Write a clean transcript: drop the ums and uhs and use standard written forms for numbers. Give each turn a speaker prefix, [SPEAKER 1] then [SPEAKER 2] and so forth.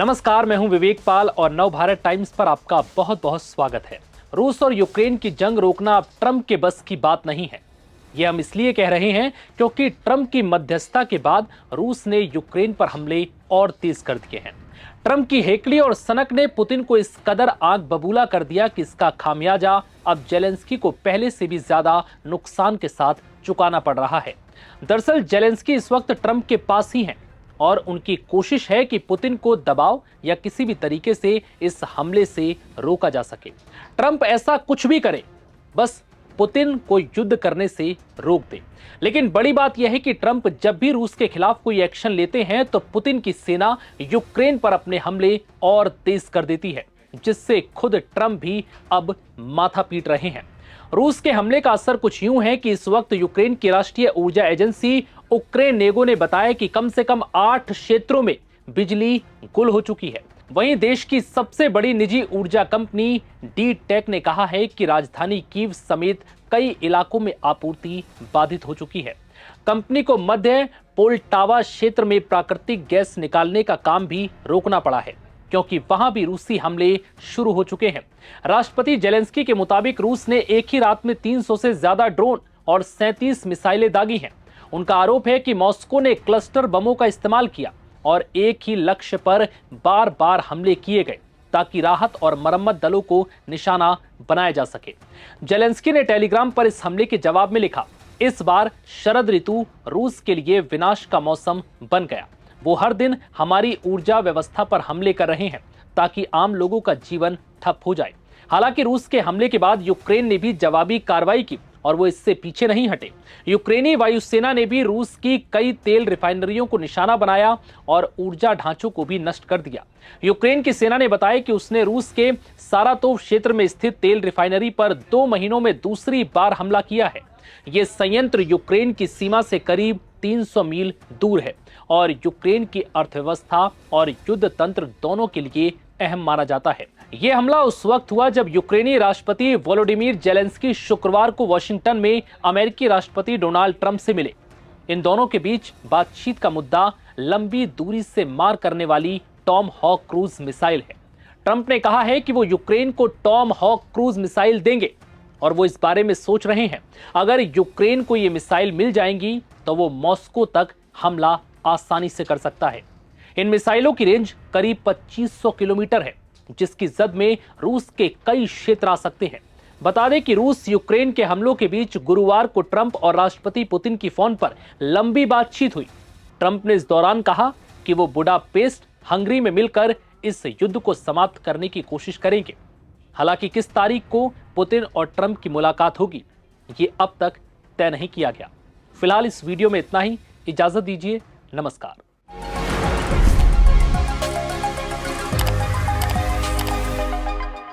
[SPEAKER 1] नमस्कार, मैं हूं विवेक पाल और नवभारत टाइम्स पर आपका बहुत बहुत स्वागत है। रूस और यूक्रेन की जंग रोकना अब ट्रंप के बस की बात नहीं है। यह हम इसलिए कह रहे हैं क्योंकि ट्रंप की मध्यस्थता के बाद रूस ने यूक्रेन पर हमले और तेज कर दिए हैं। ट्रंप की हेकड़ी और सनक ने पुतिन को इस कदर आग बबूला कर दिया कि इसका खामियाजा अब जेलेंस्की को पहले से भी ज्यादा नुकसान के साथ चुकाना पड़ रहा है। दरअसल जेलेंस्की इस वक्त ट्रंप के पास ही हैं और उनकी कोशिश है कि पुतिन को दबाव या किसी भी तरीके से इस हमले से रोका जा सके। ट्रंप ऐसा कुछ भी करे, बस पुतिन को युद्ध करने से रोक दे। लेकिन बड़ी बात यह है कि ट्रंप जब भी रूस के खिलाफ कोई एक्शन लेते हैं तो पुतिन की सेना यूक्रेन पर अपने हमले और तेज कर देती है, जिससे खुद ट्रंप भी अब माथा पीट रहे हैं। रूस के हमले का असर कुछ यूं है कि इस वक्त यूक्रेन की राष्ट्रीय ऊर्जा एजेंसी उक्रेनेगो ने बताया कि कम से कम 8 क्षेत्रों में बिजली गुल हो चुकी है। वहीं देश की सबसे बड़ी निजी ऊर्जा कंपनी डी टेक ने कहा है कि राजधानी कीव समेत कई इलाकों में आपूर्ति बाधित हो चुकी है। कंपनी को मध्य पोल्टावा क्षेत्र में प्राकृतिक गैस निकालने का काम भी रोकना पड़ा है, क्योंकि वहां भी रूसी हमले शुरू हो चुके हैं। राष्ट्रपति जेलेंस्की के मुताबिक रूस ने एक ही रात में 300 से ज्यादा ड्रोन और 37 मिसाइलें दागी हैं। उनका आरोप है कि मॉस्को ने क्लस्टर बमों का इस्तेमाल किया और एक ही लक्ष्य पर बार बार हमले किए गए ताकि राहत और मरम्मत दलों को निशाना बनाया जा सके। जेलेंस्की ने टेलीग्राम पर इस हमले के जवाब में लिखा, इस बार शरद ऋतु रूस के लिए विनाश का मौसम बन गया। वो हर दिन हमारी ऊर्जा व्यवस्था पर हमले कर रहे हैं ताकि आम लोगों का जीवन ठप हो जाए। हालांकि रूस के हमले के बाद यूक्रेन ने भी जवाबी कार्रवाई की और वो इससे पीछे नहीं हटे। यूक्रेनी वायुसेना ने भी रूस की कई तेल रिफाइनरियों को निशाना बनाया और ऊर्जा ढांचों को भी नष्ट कर दिया। यूक्रेन की सेना ने बताया कि उसने रूस के सारातोव क्षेत्र में स्थित तेल रिफाइनरी पर 2 महीनों में दूसरी बार हमला किया है। ये संयंत्र यूक्रेन की सीमा से करीब 300 मील दूर है और यूक्रेन की अर्थव्यवस्था और युद्ध तंत्र दोनों के लिए अहम माना जाता है। यह हमला उस वक्त हुआ जब यूक्रेनी राष्ट्रपति वोलोडिमीर जेलेंस्की शुक्रवार को वॉशिंगटन में अमेरिकी राष्ट्रपति डोनाल्ड ट्रंप से मिले। इन दोनों के बीच बातचीत का मुद्दा लंबी दूरी से मार करने वाली टॉम हॉक क्रूज मिसाइल है। ट्रंप ने कहा है कि वो यूक्रेन को टॉम हॉक क्रूज मिसाइल देंगे और वो इस बारे में सोच रहे हैं। अगर यूक्रेन को ये मिसाइल मिल जाएंगी तो वो मॉस्को तक हमला आसानी से कर सकता है। इन मिसाइलों की रेंज करीब 2500 किलोमीटर है, जिसकी जद में रूस के कई क्षेत्र आ सकते हैं। बता दें कि रूस यूक्रेन के हमलों के बीच गुरुवार को ट्रंप और राष्ट्रपति पुतिन की फोन पर लंबी बातचीत हुई। ट्रंप ने इस दौरान कहा कि वो बुडापेस्ट, हंगरी में मिलकर इस युद्ध को समाप्त करने की कोशिश करेंगे। हालांकि किस तारीख को पुतिन और ट्रंप की मुलाकात होगी, ये अब तक तय नहीं किया गया। फिलहाल इस वीडियो में इतना ही। इजाजत दीजिए। नमस्कार।